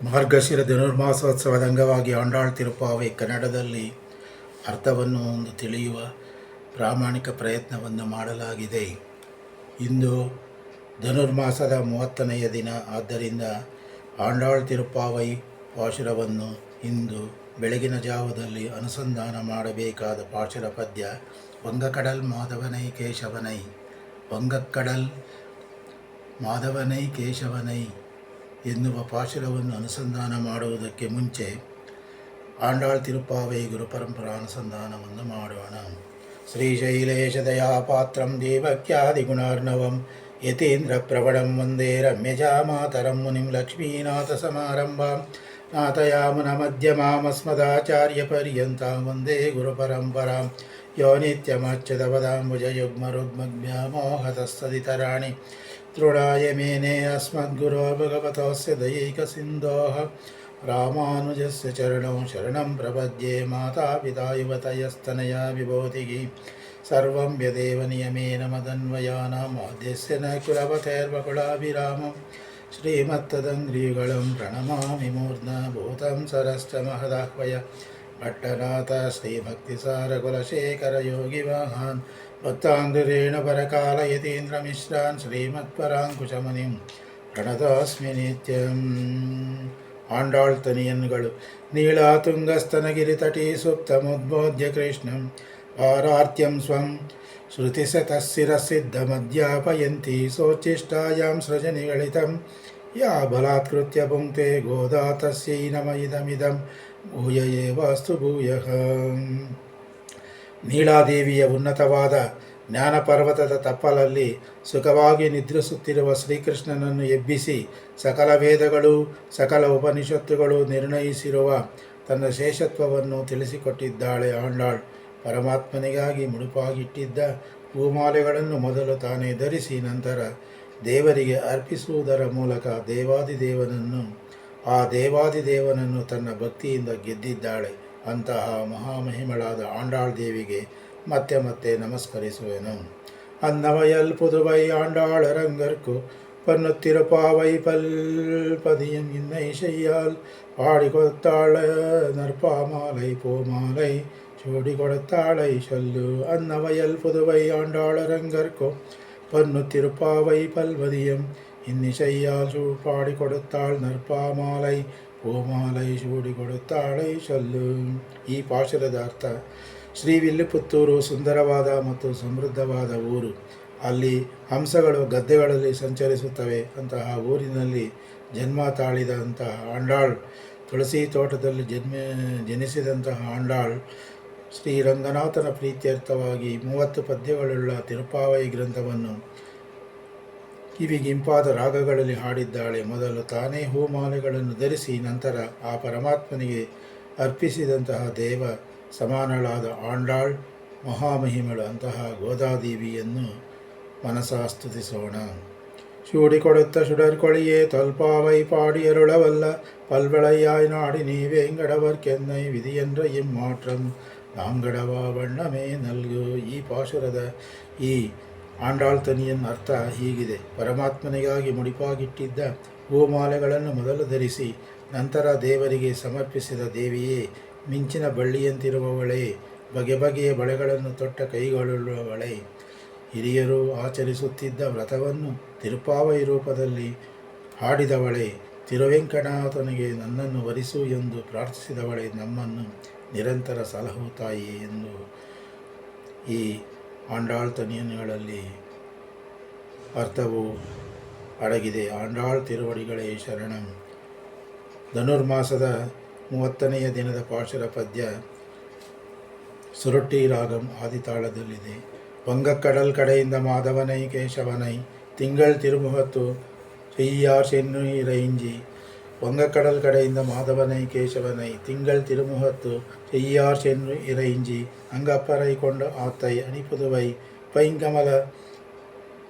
ಮಾರ್ಗಶಿರ ಧನುರ್ಮಾಸೋತ್ಸವದ ಅಂಗವಾಗಿ ಆಂಡಾಳ್ ತಿರುಪಾವೆ ಕನ್ನಡದಲ್ಲಿ ಅರ್ಥವನ್ನು ಒಂದು ತಿಳಿಯುವ ಪ್ರಾಮಾಣಿಕ ಪ್ರಯತ್ನವನ್ನು ಮಾಡಲಾಗಿದೆ. ಇಂದು ಧನುರ್ಮಾಸದ 30ನೆಯ ದಿನ. ಆದ್ದರಿಂದ ಆಂಡಾಳ್ ತಿರುಪಾವೈ ಪಾಶುರವನ್ನು ಇಂದು ಬೆಳಗಿನ ಜಾವದಲ್ಲಿ ಅನುಸಂಧಾನ ಮಾಡಬೇಕಾದ ಪಾಶುರ ಪದ್ಯ ವಂಗಕಡಲ್ ಮಾಧವನೈ ಕೇಶವನೈ. ವಂಗಕ್ಕಡಲ್ ಮಾಧವನೈ ಕೇಶವನೈ ಎನ್ನುವ ಪಾಶುರವನ್ನು ಅನುಸಂಧಾನ ಮಾಡುವುದಕ್ಕೆ ಮುಂಚೆ ಆಂಡಾಳ್ ತಿರುಪಾವೈ ಗುರುಪರಂಪರಾ ಅನುಸಂಧಾನವನ್ನು ಮಾಡೋಣ. ಶ್ರೀಶೈಲೇಶ ದಯಾಪಾತ್ರಂ ದೇವಕ್ಯಾದಿಗುಣಾರ್ಣವಂ ಯತೀಂದ್ರ ಪ್ರವಣಂ ವಂದೇ ರಮ್ಯಜಾ ಮಾತರಂ ಮುನಿಂ ಲಕ್ಷ್ಮೀನಾಥ ಸಮಾರಂಭಾಂ ನಾಥಯಾಮುನ ಮಧ್ಯಮಾಮಸ್ಮದಾಚಾರ್ಯ ಪರ್ಯಂತಾಂ ವಂದೇ ಗುರುಪರಂಪರಾಂ ಯೋ ನಿತ್ಯಮಚ್ಯುತಪದಾಂಬುಜಯುಗ್ಮರುಗ್ಮವ್ಯಾಮೋಹತಸ್ತದಿತರಾಣಿ ತೃಣಾಯ ಮೇನೆ ಅಸ್ಮದ್ಗುರೋ ಭಗವತೋಸ್ಯ ದಯೈಕಸಿಂಧೋಃ ರಾಮಾನುಜಸ್ಯ ಚರಣೌ ಶರಣಂ ಪ್ರಪದ್ಯೆ. ಮಾತಾಪಿತಾ ಯುವತಯಸ್ತನಯಾ ವಿಭೂತಿಃ ಸರ್ವಂ ಯದೇವ ನಿಯಮೇನ ಮದನ್ವಯಾನಾಂ ಆದ್ಯಸ್ಯ ನ ಕುಲಪತೇರ್ವಕುಲಾಭಿರಾಮಂ ಶ್ರೀಮತ್ತದಂಗ್ರೀಗಳಂ ಪ್ರಣಮಾಮಿ ಮೂರ್ಧ್ನಾ ಭೂತಂ ಸರಶ್ಚ ಮಹದಾಹ್ವಯ ಭಟ್ಟನಾಥ ಶ್ರೀಭಕ್ತಿಸಾರ ಕುಲಶೇಖರ ಯೋಗಿವಾಹಾನ್ ಭಕ್ತಾಂಗ್ರೇಣ ಪರಕಾಲ ಯತೀಂದ್ರಮಿಶ್ರಾನ್ ಶ್ರೀಮತ್ಪರಾಂಕುಶಮುನಿಂ ಪ್ರಣತೋಸ್ಮಿ ನಿತ್ಯಂ. ಆಂಡಾಳ್ ತನಿಯನ್ಗಳು. ನೀಳಾತುಂಗಸ್ತನಗಿರಿತಟೀ ಸುಪ್ತಮುದ್ಬೋಧ್ಯ ಕೃಷ್ಣಂ ಪಾರಾರ್ತ್ಯಂ ಸ್ವಂ ಶ್ರುತಿಶತಸ್ಥಿರಸಿದ್ಧಮಧ್ಯಾಪಯಂತಿ ಸೋಚ್ಚಿಷ್ಟಾಯಾಂ ಸೃಜನಿಗಳಿತಂ ಯಾ ಬಲಾತ್ಕೃತ್ಯ ಪುಂಕ್ತೆ ಗೋದಾ ತಸ್ಯೈ ನಮ ಇದಮಿದಂ ಭೂಯ ಏವಾಸ್ತು ಭೂಯಃ. ನೀಳಾದೇವಿಯ ಉನ್ನತವಾದ ಜ್ಞಾನಪರ್ವತದ ತಪ್ಪಲಲ್ಲಿ ಸುಖವಾಗಿ ನಿದ್ರಿಸುತ್ತಿರುವ ಶ್ರೀಕೃಷ್ಣನನ್ನು ಎಬ್ಬಿಸಿ ಸಕಲ ವೇದಗಳು ಸಕಲ ಉಪನಿಷತ್ತುಗಳು ನಿರ್ಣಯಿಸಿರುವ ತನ್ನ ಶೇಷತ್ವವನ್ನು ತಿಳಿಸಿಕೊಟ್ಟಿದ್ದಾಳೆ ಆಂಡಾಳ್. ಪರಮಾತ್ಮನಿಗಾಗಿ ಮುಡುಪಾಗಿಟ್ಟಿದ್ದ ಹೂಮಾಲೆಗಳನ್ನು ಮೊದಲು ತಾನೇ ಧರಿಸಿ ನಂತರ ದೇವರಿಗೆ ಅರ್ಪಿಸುವುದರ ಮೂಲಕ ದೇವಾದಿದೇವನನ್ನು ತನ್ನ ಭಕ್ತಿಯಿಂದ ಗೆದ್ದಿದ್ದಾಳೆ. ಅಂತಹ ಮಹಾಮಹಿಮಳಾದ ಆಂಡಾಳ್ ದೇವಿಗೆ ಮತ್ತೆ ಮತ್ತೆ ನಮಸ್ಕರಿಸುವೆನು. ಅನ್ನವಯಲ್ ಪುದುವೈ ஆண்டாளரங்கற்கு பன்னுத்திருப்பாவை பல்பதியும் இன்னை செய்யால் பாடி கொடுத்தாள நற்பாமாலை பூமாலை சூடி கொடுத்தாளை சொல்லு. ಅನ್ನವಯಲ್ புதுவை ஆண்டாளரங்கற்கு பன்னுத்திருப்பாவை பல்வதியும் இன்னிசையால் பாடி கொடுத்தாள் நற்பாಮಾலை பூಮಾலை சூಡಿ கொடுತ್ತಾಳೈ சொல்லு. ಈ ಪಾಶುರದ ಅರ್ಥ: ಶ್ರೀವಿಲ್ಲಿಪುತ್ತೂರು ಸುಂದರವಾದ ಮತ್ತು ಸಮೃದ್ಧವಾದ ಊರು. ಅಲ್ಲಿ ಹಂಸಗಳು ಗದ್ದೆಗಳಲ್ಲಿ ಸಂಚರಿಸುತ್ತವೆ. ಅಂತಹ ಊರಿನಲ್ಲಿ ಜನ್ಮ ತಾಳಿದಂತಹ ಆಂಡಾಳ್, ತುಳಸಿ ತೋಟದಲ್ಲಿ ಜನಿಸಿದಂತಹ ಆಂಡಾಳ್ ಶ್ರೀರಂಗನಾಥನ ಪ್ರೀತ್ಯರ್ಥವಾಗಿ 30 ಪದ್ಯಗಳುಳ್ಳ ತಿರುಪಾವೈ ಗ್ರಂಥವನ್ನು ಕಿವಿಗಿಂಪಾದ ರಾಗಗಳಲ್ಲಿ ಹಾಡಿದ್ದಾಳೆ. ಮೊದಲು ತಾನೇ ಹೂಮಾಲೆಗಳನ್ನು ಧರಿಸಿ ನಂತರ ಆ ಪರಮಾತ್ಮನಿಗೆ ಅರ್ಪಿಸಿದಂತಹ ದೇವ ಸಮಾನಳಾದ ಆಂಡಾಳ್ ಮಹಾಮಹಿಮಳು. ಅಂತಹ ಗೋದಾದೇವಿಯನ್ನು ಮನಸಾ ಸ್ತುತಿಸೋಣ. சூடிக்கொடுத்த சுடற்கொழியே தொல்பாவை பாடியருளவல்ல பல்வளையாய் நாடி நீ வேங்கடவர்க்கென்னை விதியென்ற இம்மாற்றம் ನಾಂಗಡವ ಬಣ್ಣಮೇ ನಲ್ಗು. ಈ ಪಾಶುರದ ಈ ಆಂಡಾಳ್ ತನಿಯನ್ ಅರ್ಥ ಹೀಗಿದೆ: ಪರಮಾತ್ಮನಿಗಾಗಿ ಮುಡಿಪಾಗಿಟ್ಟಿದ್ದ ಹೂಮಾಲೆಗಳನ್ನು ಮೊದಲು ಧರಿಸಿ ನಂತರ ದೇವರಿಗೆ ಸಮರ್ಪಿಸಿದ ದೇವಿಯೇ, ಮಿಂಚಿನ ಬಳ್ಳಿಯಂತಿರುವವಳೇ, ಬಗೆ ಬಗೆಯ ಬಳೆಗಳನ್ನು ತೊಟ್ಟ ಕೈಗಳುಳ್ಳವಳೇ, ಹಿರಿಯರು ಆಚರಿಸುತ್ತಿದ್ದ ವ್ರತವನ್ನು ತಿರುಪಾವೈ ರೂಪದಲ್ಲಿ ಹಾಡಿದವಳೇ, ತಿರುವೆಂಕಟನಾಥನಿಗೆ ನನ್ನನ್ನು ವರಿಸು ಎಂದು ಪ್ರಾರ್ಥಿಸಿದವಳೇ, ನಮ್ಮನ್ನು ನಿರಂತರ ಸಲಹು ತಾಯಿ ಎಂದು ಈ ಆಂಡಾಳ್ ತನಿಯನ್ಗಳಲ್ಲಿ ಅರ್ಥವು ಅಡಗಿದೆ. ಆಂಡಾಳ್ ತಿರುವಡಿಗಳೇ ಶರಣಂ. ಧನುರ್ಮಾಸದ 30ನೆಯ ದಿನದ ಪಾಶುರ ಪದ್ಯ ಸುರೊಟ್ಟಿ ರಾಗಂ ಆದಿತಾಳದಲ್ಲಿದೆ. ವಂಗಕ್ಕಡಲ್ ಕಡೆಯಿಂದ ಮಾಧವನೈ ಕೇಶವನೈ ತಿಂಗಳ್ ತಿರುಮುಹತ್ತು செய்யார் சென்னு இறைஞ்சி. வங்கக்கடல் கடைந்த மாதவனை கேசவனை திங்கள் திருமுகத்து செய்யார் சென்று இறைஞ்சி அங்கப்பறை கொண்ட ஆத்தை அணிப்புதுவை பைங்கமல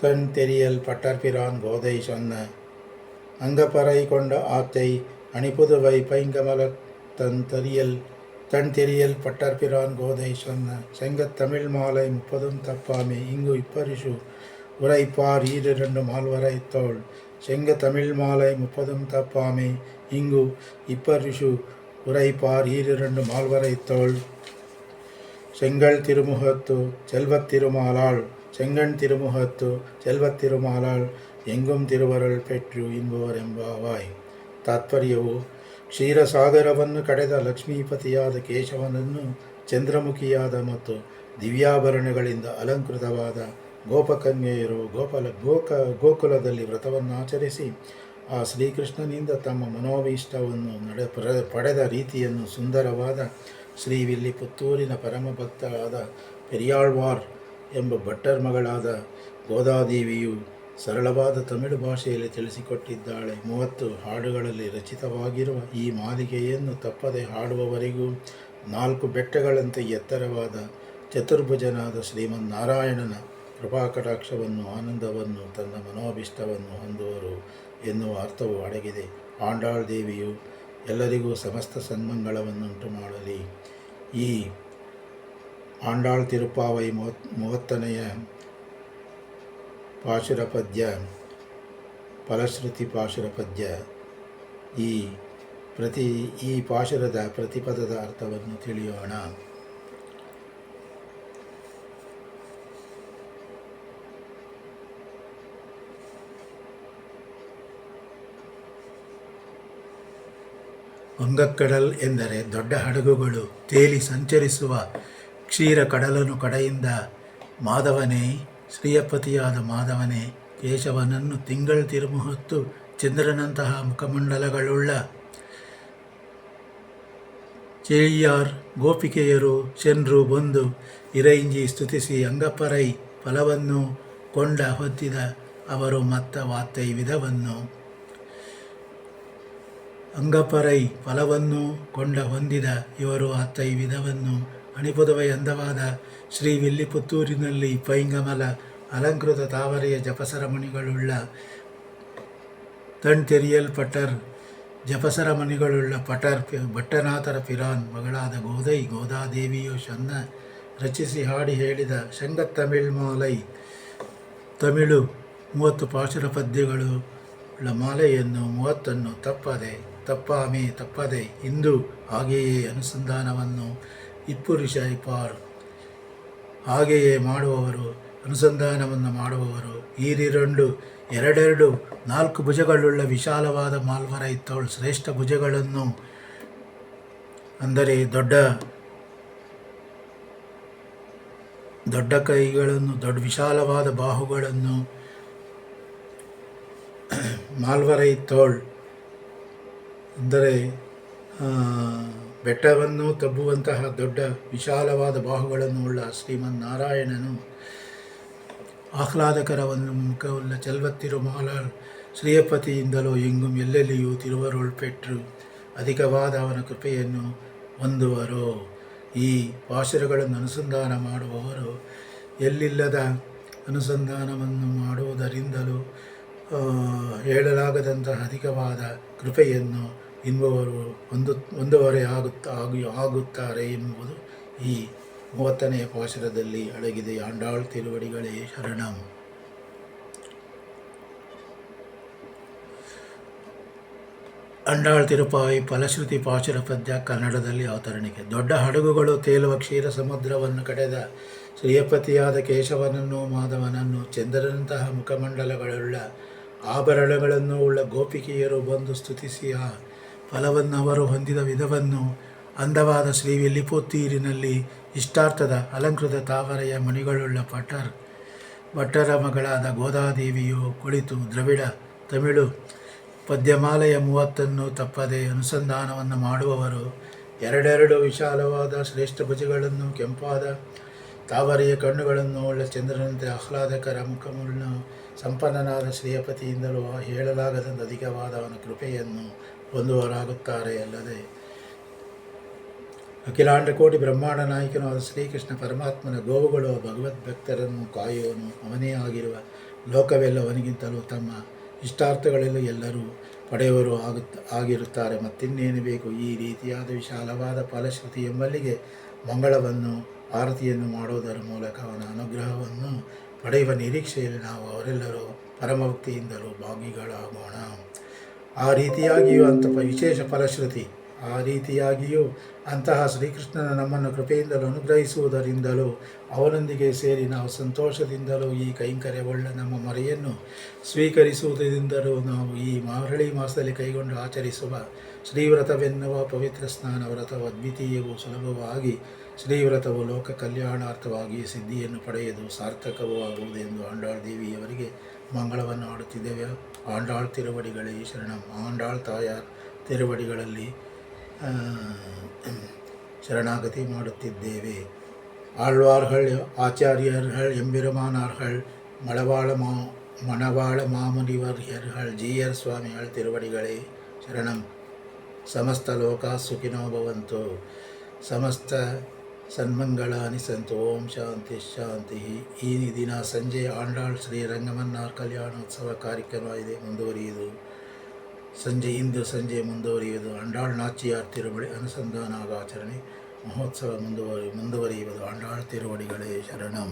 தன் தெரியல் பட்டர்பிரான் கோதை சொன்ன. அங்கப்பறை கொண்ட ஆத்தை அணிப்புதுவை பைங்கமல தன் தெரியல் பட்டர்பிரான் கோதை சொன்ன. செங்கத்தமிழ் மாலை 30 தப்பாமே இங்கு இப்பரிசு உரைப்பார் 2 மால்வரை தோள். செங்க தமிழ் மாலை 30 தப்பாமே இங்கு இப்பரிசு உரைப்பார் ஈரிரண்டு மால்வரைத்தோள் செங்கல் திருமுகத்து செல்வத் திருமாலாள் செங்கண் திருமுகத்து செல்வத் திருமாலாள் எங்கும் திருವರಳ್ ಪೆಟ್ಟು ಇನ್ಬವರೆಂಬಾವಾಯ್. ತಾತ್ಪರ್ಯವು ಕ್ಷೀರಸಾಗರವನ್ನು ಕಡೆದ ಲಕ್ಷ್ಮೀಪತಿಯಾದ ಕೇಶವನನ್ನು ಚಂದ್ರಮುಖಿಯಾದ ಮತ್ತು ದಿವ್ಯಾಭರಣಗಳಿಂದ ಅಲಂಕೃತವಾದ ಗೋಪಕನ್ಯೆಯರು ಗೋಕುಲದಲ್ಲಿ ವ್ರತವನ್ನಾಚರಿಸಿ ಆ ಶ್ರೀಕೃಷ್ಣನಿಂದ ತಮ್ಮ ಮನೋಭೀಷ್ಟವನ್ನು ಪಡೆದ ರೀತಿಯನ್ನು ಸುಂದರವಾದ ಶ್ರೀವಿಲ್ಲಿಪುತ್ತೂರಿನ ಪರಮಭಕ್ತರಾದ ಪೆರಿಯಾಳ್ವಾರ್ ಎಂಬ ಭಟ್ಟರ್ ಮಗಳಾದ ಗೋದಾದೇವಿಯು ಸರಳವಾದ ತಮಿಳು ಭಾಷೆಯಲ್ಲಿ ತಿಳಿಸಿಕೊಟ್ಟಿದ್ದಾಳೆ. 30 ಹಾಡುಗಳಲ್ಲಿ ರಚಿತವಾಗಿರುವ ಈ ಮಾಲಿಕೆಯನ್ನು ತಪ್ಪದೆ ಹಾಡುವವರಿಗೂ 4 ಬೆಟ್ಟಗಳಂತೆ ಎತ್ತರವಾದ ಚತುರ್ಭುಜನಾದ ಶ್ರೀಮನ್ನಾರಾಯಣನ ಕೃಪಾಕಟಾಕ್ಷವನ್ನು ಆನಂದವನ್ನು ತನ್ನ ಮನೋಭೀಷ್ಟವನ್ನು ಹೊಂದುವರು ಎನ್ನುವ ಅರ್ಥವು ಅಡಗಿದೆ. ಆಂಡಾಳ್ ದೇವಿಯು ಎಲ್ಲರಿಗೂ ಸಮಸ್ತ ಸನ್ಮಂಗಳವನ್ನುಂಟು ಮಾಡಲಿ. ಈ ಆಂಡಾಳ್ ತಿರುಪ್ಪಾವೈ 30ನೆಯ ಪಾಶುರ ಪದ್ಯ, ಫಲಶ್ರುತಿ ಪಾಶುರ ಪದ್ಯ. ಈ ಪಾಶುರದ ಪ್ರತಿಪದದ ಅರ್ಥವನ್ನು ತಿಳಿಯೋಣ. ವಂಗಕ್ಕಡಲ್ ಎಂದರೆ ದೊಡ್ಡ ಹಡಗುಗಳು ತೇಲಿ ಸಂಚರಿಸುವ ಕ್ಷೀರ ಕಡಲನು ಕಡೆಯಿಂದ ಮಾಧವನೇ, ಶ್ರೀಯಪತಿಯಾದ ಮಾಧವನೇ, ಕೇಶವನನ್ನು ತಿಂಗಳ ತಿರುಮುಹತ್ತು ಚಂದ್ರನಂತಹ ಮುಖಮಂಡಲಗಳುಳ್ಳ ಚೇಳಿಯಾರ್ ಗೋಪಿಕೆಯರು ಶೆನ್ರು ಬಂದು ಇರೈಂಜಿ ಸ್ತುತಿಸಿ ಅಂಗಪರೈ ಫಲವನ್ನು ಕೊಂಡ ಹೊತ್ತಿದ ಅವರು ಮತ್ತ ವಾತ್ತೈ ವಿಧವನ್ನು ಅಂಗಪರೈ ಫಲವನ್ನು ಕೊಂಡ ಹೊಂದಿದ ಇವರು ಅತ್ತೈ ವಿಧವನ್ನು ಅಣಿಪುದವೈ ಅಂದವಾದ ಶ್ರೀ ವಿಲ್ಲಿಪುತ್ತೂರಿನಲ್ಲಿ ಪೈಂಗಮಲ ಅಲಂಕೃತ ತಾವರೆಯ ಜಪಸರಮಣಿಗಳುಳ್ಳ ತೆರಿಯಲ್ಪಟ್ಟರ್ ಜಪಸರಮಣಿಗಳುಳ್ಳ ಭಟ್ಟನಾಥರ ಪಿರಾನ್ ಮಗಳಾದ ಗೋದಾದೇವಿಯು ಶನ್ನ ರಚಿಸಿ ಹಾಡಿ ಹೇಳಿದ ಶಂಗತ್ತಮಿಳ್ ಮಾಲೈ ತಮಿಳು 30 ಪಾಶುರ ಪದ್ಯಗಳು ಮಾಲೆಯನ್ನು 30ನ್ನು ತಪ್ಪದೆ ಇಂದು ಹಾಗೆಯೇ ಅನುಸಂಧಾನವನ್ನು ಇಪ್ಪುರಿಷೈಪಾರ್ ಹಾಗೆಯೇ ಅನುಸಂಧಾನವನ್ನು ಮಾಡುವವರು ಎರಡೆರಡು 4 ಭುಜಗಳುಳ್ಳ ವಿಶಾಲವಾದ ಮಾಲ್ವರೈತೋಳ್ ಶ್ರೇಷ್ಠ ಭುಜಗಳನ್ನು ಅಂದರೆ ದೊಡ್ಡ ಕೈಗಳನ್ನು ದೊಡ್ಡ ವಿಶಾಲವಾದ ಬಾಹುಗಳನ್ನು ಮಾಲ್ವರೈತೋಳ್ ಅಂದರೆ ಬೆಟ್ಟವನ್ನು ತಬ್ಬುವಂತಹ ದೊಡ್ಡ ವಿಶಾಲವಾದ ಬಾಹುಗಳನ್ನು ಉಳ್ಳ ಶ್ರೀಮನ್ನಾರಾಯಣನು ಆಹ್ಲಾದಕರವನ್ನು ಮುಖವುಳ್ಳ ಚೆಲ್ವತ್ತಿರುಮಾಲಾಳ್ ಶ್ರೀಯಪತಿಯಿಂದಲೂ ಎಂಗುಂ ಎಲ್ಲೆಲ್ಲಿಯೂ ತಿರುವರೊಳ್ ಪೆಟ್ಟು ಅಧಿಕವಾದ ಅವನ ಕೃಪೆಯನ್ನು ಹೊಂದುವರು. ಈ ಪಾಶುರಗಳನ್ನು ಅನುಸಂಧಾನ ಮಾಡುವವರು ಎಲ್ಲಿಲ್ಲದ ಅನುಸಂಧಾನವನ್ನು ಮಾಡುವುದರಿಂದಲೂ ಹೇಳಲಾಗದಂತಹ ಅಧಿಕವಾದ ಕೃಪೆಯನ್ನು ಇನ್ನುವರು ಹೊಂದುವರೇ ಆಗುತ್ತಾರೆ ಎನ್ನುವುದು ಈ 30ನೆಯ ಪಾಶುರದಲ್ಲಿ ಅಡಗಿದೆ. ಆಂಡಾಳ್ ತಿರುವಡಿಗಳೇ ಶರಣಂ. ಆಂಡಾಳ್ ತಿರುಪಾಯಿ ಫಲಶ್ರುತಿ ಪಾಶುರ ಪದ್ಯ ಕನ್ನಡದಲ್ಲಿ ಅವತರಣಿಕೆ. ದೊಡ್ಡ ಹಡಗುಗಳು ತೇಲುವ ಕ್ಷೀರ ಸಮುದ್ರವನ್ನು ಕಡೆದ ಶ್ರೀಯಪತಿಯಾದ ಕೇಶವನನ್ನು ಮಾಧವನನ್ನು ಚಂದ್ರನಂತಹ ಮುಖಮಂಡಲಗಳುಳ್ಳ ಆಭರಣಗಳನ್ನು ಉಳ್ಳ ಗೋಪಿಕೆಯರು ಬಂದು ಸ್ತುತಿಸಿ ಆ ಫಲವನ್ನು ಅವರು ಹೊಂದಿದ ವಿಧವನ್ನು ಅಂದವಾದ ಶ್ರೀ ವಿಲ್ಲಿಪುತ್ತೂರಿನಲ್ಲಿ ಇಷ್ಟಾರ್ಥದ ಅಲಂಕೃತ ತಾವರೆಯ ಮಣಿಗಳುಳ್ಳ ಭಟ್ಟರ ಮಗಳಾದ ಗೋದಾದೇವಿಯು ಕುಳಿತು ದ್ರವಿಡ ತಮಿಳು ಪದ್ಯಮಾಲೆಯ 30ನ್ನು ತಪ್ಪದೆ ಅನುಸಂಧಾನವನ್ನು ಮಾಡುವವರು ಎರಡೆರಡು ವಿಶಾಲವಾದ ಶ್ರೇಷ್ಠ ಭುಜಗಳನ್ನು ಕೆಂಪಾದ ತಾವರೆಯ ಕಣ್ಣುಗಳನ್ನು ಉಳ್ಳ ಚಂದ್ರನಂತೆ ಆಹ್ಲಾದಕರ ಮುಖముಳ್ಳ ಸಂಪನ್ನನಾದ ಶ್ರೀಯಪತಿಯಿಂದಲೂ ಹೇಳಲಾಗದಂತ ಅಧಿಕವಾದ ಅವನ ಕೃಪೆಯನ್ನು ಹೊಂದುವರಾಗುತ್ತಾರೆ. ಅಲ್ಲದೆ ಅಖಿಲಾಂಡ ಕೋಟಿ ಬ್ರಹ್ಮಾಂಡ ನಾಯಕನಾದ ಶ್ರೀಕೃಷ್ಣ ಪರಮಾತ್ಮನ ಗೋವುಗಳು ಭಗವದ್ಭಕ್ತರನ್ನು ಕಾಯುವನು ಅವನೇ ಆಗಿರುವ ಲೋಕವೆಲ್ಲ ಅವನಿಗಿಂತಲೂ ತಮ್ಮ ಇಷ್ಟಾರ್ಥಗಳೆಲ್ಲ ಎಲ್ಲರೂ ಪಡೆಯುವರು ಆಗಿರುತ್ತಾರೆ. ಮತ್ತಿನ್ನೇನು ಬೇಕು? ಈ ರೀತಿಯಾದ ವಿಶಾಲವಾದ ಫಲಶ್ರುತಿ ಎಂಬಲ್ಲಿಗೆ ಮಂಗಳವನ್ನು ಆರತಿಯನ್ನು ಮಾಡುವುದರ ಮೂಲಕ ಅವನ ಅನುಗ್ರಹವನ್ನು ಪಡೆಯುವ ನಿರೀಕ್ಷೆಯಲ್ಲಿ ನಾವು ಅವರೆಲ್ಲರೂ ಪರಮಭಕ್ತಿಯಿಂದಲೂ ಭಾಗಿಗಳಾಗೋಣ. ಆ ರೀತಿಯಾಗಿಯೂ ವಿಶೇಷ ಫಲಶ್ರುತಿ. ಆ ರೀತಿಯಾಗಿಯೂ ಅಂತಹ ಶ್ರೀಕೃಷ್ಣನ ನಮ್ಮನ್ನು ಕೃಪೆಯಿಂದಲೂ ಅನುಗ್ರಹಿಸುವುದರಿಂದಲೂ ಅವನೊಂದಿಗೆ ಸೇರಿ ನಾವು ಸಂತೋಷದಿಂದಲೂ ಈ ಕೈಂಕರ್ಯವುಳ್ಳ ನಮ್ಮ ಮೊರೆಯನ್ನು ಸ್ವೀಕರಿಸುವುದರಿಂದಲೂ ನಾವು ಈ ಮಾರಳಿ ಮಾಸದಲ್ಲಿ ಕೈಗೊಂಡು ಆಚರಿಸುವ ಶ್ರೀವ್ರತವೆನ್ನುವ ಪವಿತ್ರ ಸ್ನಾನ ವ್ರತವು ಅದ್ವಿತೀಯವೂ ಸುಲಭವಾಗಿ ಶ್ರೀವ್ರತವು ಲೋಕ ಕಲ್ಯಾಣಾರ್ಥವಾಗಿ ಸಿದ್ಧಿಯನ್ನು ಪಡೆಯುವುದು ಸಾರ್ಥಕವೂ ಆಗುವುದೆಂದು ಆಂಡಾಳ್ ದೇವಿಯವರಿಗೆ ಮಂಗಳವನ್ನು ಆಡುತ್ತಿದ್ದೇವೆ. ಆಂಡಾಳ್ ತಿರುವಡಿಗಳೇ ಶರಣಂ. ಆಂಡಾಳ್ ತಾಯಾರ್ ತಿರುವಡಿಗಳಲ್ಲಿ ಶರಣಾಗತಿ ಮಾಡುತ್ತಿದ್ದೇವೆ. ಆಳ್ವಾರ್ಗಳ್ ಆಚಾರ್ಯர்கள் எம்பெருமானார்கள் மணவாள மாமுனிவர்கள் ஜீயர் சுவாமிகள் திருவடிகளே ಶರಣಂ. ಸಮಸ್ತ ಲೋಕಾ ಸುಖಿನೋ ಭವಂತು. ಸಮಸ್ತ ಸನ್ಮಂಗಳಾನಿ ಸಂತು. ಓಂ ಶಾಂತಿ ಶಾಂತಿ. ಈ ದಿನ ಸಂಜೆ ಆಂಡಾಳ್ ಶ್ರೀ ರಂಗಮನ್ನಾರ್ ಕಲ್ಯಾಣೋತ್ಸವ ಕಾರ್ಯಕ್ರಮ ಇದೆ, ಮುಂದುವರಿಯುವುದು. ಇಂದು ಸಂಜೆ ಮುಂದುವರಿಯುವುದು ಆಂಡಾಳ್ ನಾಚಿಯಾರ್ ತಿರುವಡಿ ಅನುಸಂಧಾನಾಗಾಚರಣೆ ಮಹೋತ್ಸವ ಮುಂದುವರಿಯುವುದು. ಆಂಡಾಳ್ ತಿರುವಡಿಗಳೇ ಶರಣಂ.